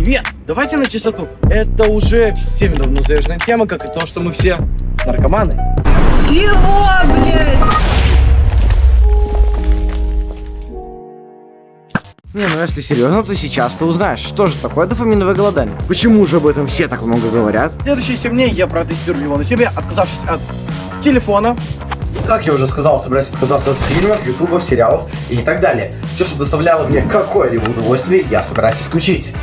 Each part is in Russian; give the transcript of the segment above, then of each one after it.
Нет, давайте на чистоту. Это уже всеми давно заезженная тема, как и то, что мы все наркоманы. Чего, блядь? Не, ну если серьезно, то сейчас ты узнаешь, что же такое дофаминовое голодание. Почему же об этом все так много говорят? Следующие 7 дней я протестирую его на себе, отказавшись от телефона. Как я уже сказал, собираюсь отказаться от фильмов, ютубов, сериалов и так далее. Все, что доставляло мне какое-либо удовольствие, я собираюсь исключить.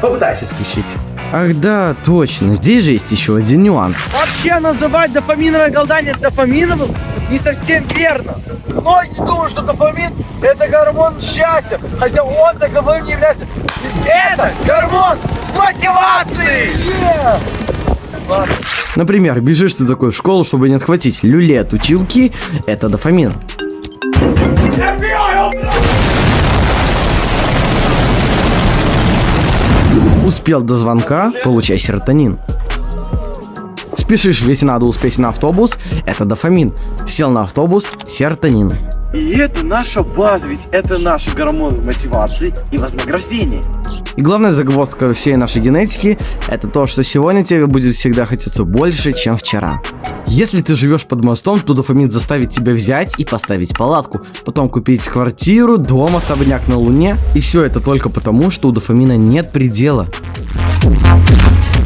Попытаюсь исключить. Ах да, точно, здесь же есть еще один нюанс. Вообще называть дофаминовое голодание дофаминовым не совсем верно. Многие думают, что дофамин это гормон счастья, хотя он таковым не является. Ведь это гормон мотивации! Например, бежишь ты такой в школу, чтобы не отхватить люлей от училки, это дофамин. Успел до звонка, получай серотонин. Спешишь, ведь надо успеть на автобус, это дофамин. Сел на автобус, серотонин. И это наша база, ведь это наши гормоны мотивации и вознаграждения. И главная загвоздка всей нашей генетики – это то, что сегодня тебе будет всегда хотеться больше, чем вчера. Если ты живешь под мостом, то дофамин заставит тебя взять и поставить палатку, потом купить квартиру, дом, особняк на Луне. И все это только потому, что у дофамина нет предела.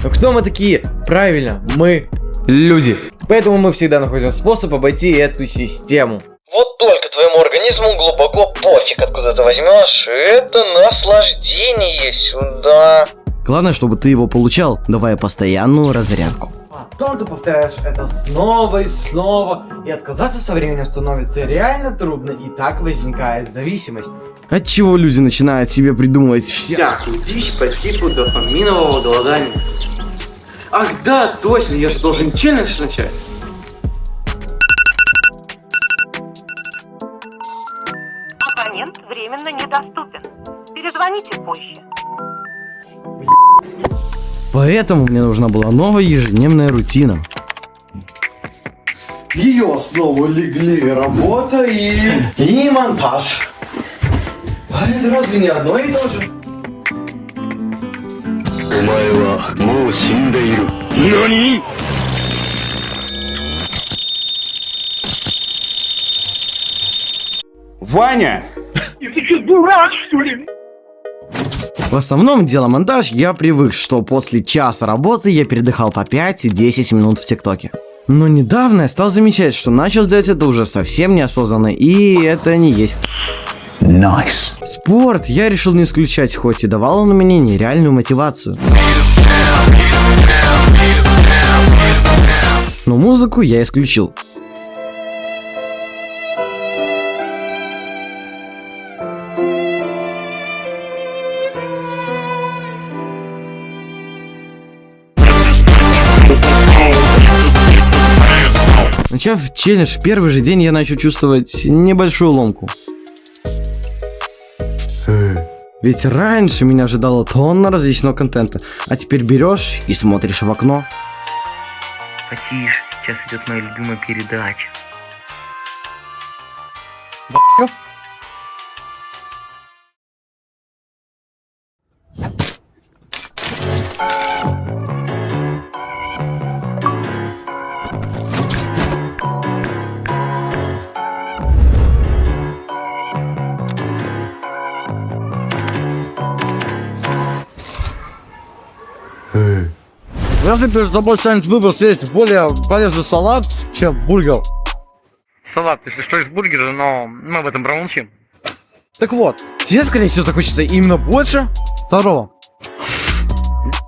Но кто мы такие? Правильно, мы люди. Поэтому мы всегда находим способ обойти эту систему. Вот только твоему организму глубоко пофиг, откуда ты возьмешь. Это наслаждение сюда. Главное, чтобы ты его получал, давая постоянную разрядку. Потом ты повторяешь это снова и снова, и отказаться со временем становится реально трудно, и так возникает зависимость. Отчего люди начинают себе придумывать Всякую дичь по типу дофаминового голодания. Ах да, точно, я же должен челлендж начать. Абонент временно недоступен. Перезвоните позже. Поэтому мне нужна была новая ежедневная рутина. В ее основу легли работа и монтаж. А это разве не одно и то же? Ваня! В основном, делая монтаж, я привык, что после часа работы я передыхал по 5 и 10 минут в ТикТоке. Но недавно я стал замечать, что начал делать это уже совсем неосознанно, и это не есть. Nice. Спорт я решил не исключать, хоть и давал он мне нереальную мотивацию. Но музыку я исключил. Начав челлендж в первый же день, я начал чувствовать небольшую ломку. Ведь раньше меня ожидала тонна различного контента, а теперь берешь и смотришь в окно. Потише, сейчас идет моя любимая передача. Если перед тобой станет выбор съесть более полезный салат, чем бургер. Салат, если что, из бургера, но мы об этом промолчим. Так вот, тебе, скорее всего, захочется именно больше второго.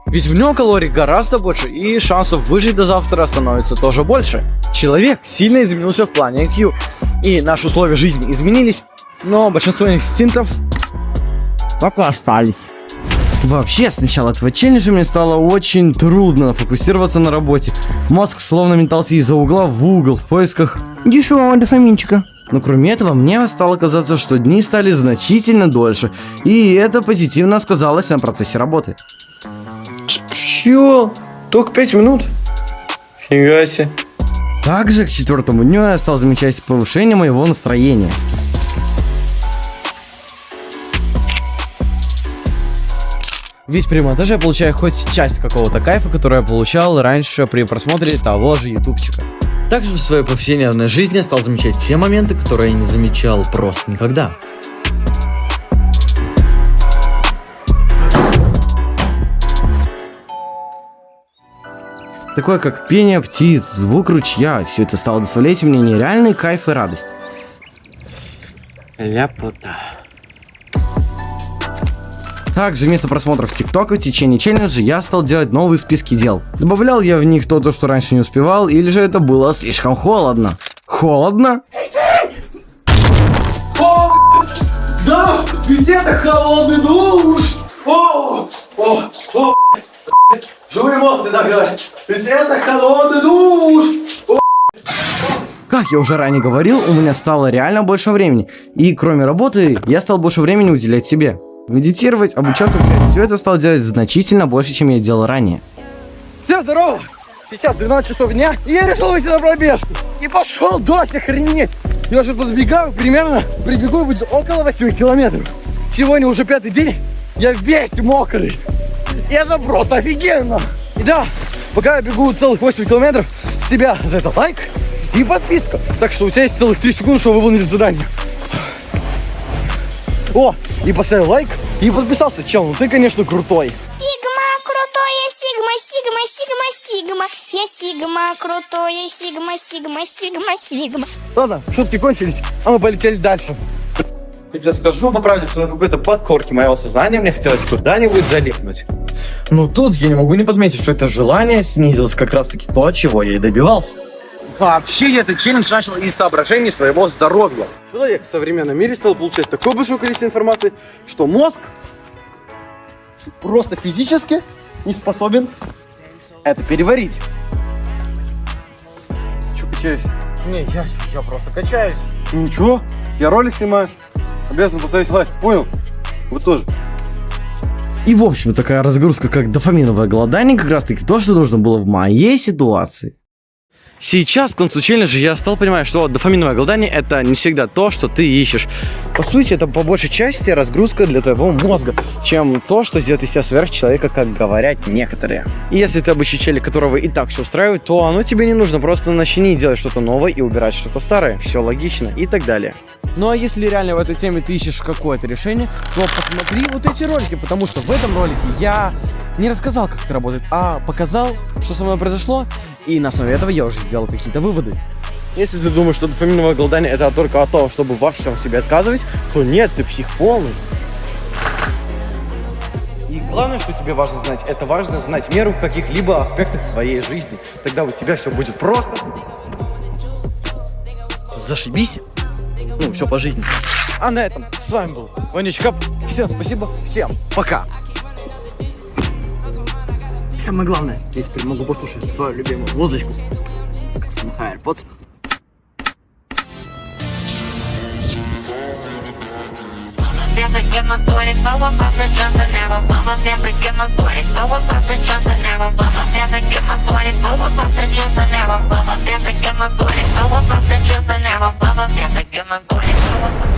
Ведь в нем калорий гораздо больше, и шансов выжить до завтра становится тоже больше. Человек сильно изменился в плане IQ, и наши условия жизни изменились, но большинство инстинктов пока остались. Вообще, с начала этого челленджа мне стало очень трудно фокусироваться на работе. Мозг словно метался из-за угла в угол в поисках дешевого дофаминчика. Но кроме этого, мне стало казаться, что дни стали значительно дольше, и это позитивно сказалось на процессе работы. Чё? Только 5 минут? Фига себе. Также к 4-му дню я стал замечать повышение моего настроения. Ведь при монтаже я получаю хоть часть какого-то кайфа, который я получал раньше при просмотре того же ютубчика. Также в своей повседневной жизни я стал замечать те моменты, которые я не замечал просто никогда. Такое как пение птиц, звук ручья, все это стало доставлять мне нереальный кайф и радость. Ляпота. Также вместо просмотров ТикТока в течение челленджа я стал делать новые списки дел. Добавлял я в них то, что раньше не успевал, или же это было слишком холодно. Холодно? Да, ведь это холодный душ! Живые эмоции, да, говорят. Ведь это холодный душ! Как я уже ранее говорил, у меня стало реально больше времени. И кроме работы, я стал больше времени уделять себе. Медитировать, обучаться, все это стал делать значительно больше, чем я делал ранее. Всем здорово! Сейчас 12 часов дня, и я решил выйти на пробежку. И пошел дождь, охренеть! Я уже подбегаю, примерно прибегу и будет около 8 километров. Сегодня уже 5-й день, я весь мокрый. И это просто офигенно! И да, пока я бегу целых 8 километров, с тебя за это лайк и подписка. Так что у тебя есть целых 3 секунды, чтобы выполнить задание. О, и поставил лайк, и подписался, чел, ну ты, конечно, крутой. Сигма, крутое, сигма, сигма, сигма, сигма. Я сигма, крутое, сигма, сигма, сигма, сигма. Ладно, шутки кончились, а мы полетели дальше. Я тебе скажу по правде, что на какой-то подкорке моего сознания мне хотелось куда-нибудь залипнуть. Но тут я не могу не подметить, что это желание снизилось как раз-таки то, чего я и добивался. Вообще, я этот челлендж начал из соображений своего здоровья. Человек в современном мире стал получать такое большое количество информации, что мозг просто физически не способен это переварить. Че качаешься? Не, я просто качаюсь. Ничего, я ролик снимаю. Обязан поставить лайк, понял? Вы тоже. И в общем, такая разгрузка, как дофаминовое голодание, как раз таки то, что нужно было в моей ситуации. Сейчас, к концу челленджа, я стал понимать, что дофаминовое голодание — это не всегда то, что ты ищешь. По сути, это по большей части разгрузка для твоего мозга, чем то, что сделает из тебя сверхчеловека, как говорят некоторые. И если ты обычный челик, которого и так все устраивает, то оно тебе не нужно, просто начни делать что-то новое и убирать что-то старое. Все логично и так далее. Ну а если реально в этой теме ты ищешь какое-то решение, то посмотри вот эти ролики, потому что в этом ролике я не рассказал, как это работает, а показал, что со мной произошло, и на основе этого я уже сделал какие-то выводы. Если ты думаешь, что дофаминовое голодание — это только о том, чтобы во всем себе отказывать, то нет, ты псих полный. И главное, что тебе важно знать, это важно знать меру в каких-либо аспектах твоей жизни. Тогда у тебя все будет просто. Зашибись. Ну, все по жизни. А на этом с вами был Вонючка. Всем спасибо, всем пока. И самое главное, я теперь могу послушать свою любимую музычку. Custom AirPods. Never get my booty, so I'm about to jump an arrow. Mama never get my booty, so I'm about to jump an arrow. Mama never get my booty, so I'm about to jump an arrow. Mama never get my booty, so I'm about to jump an arrow. Mama never get my booty, so I'm about to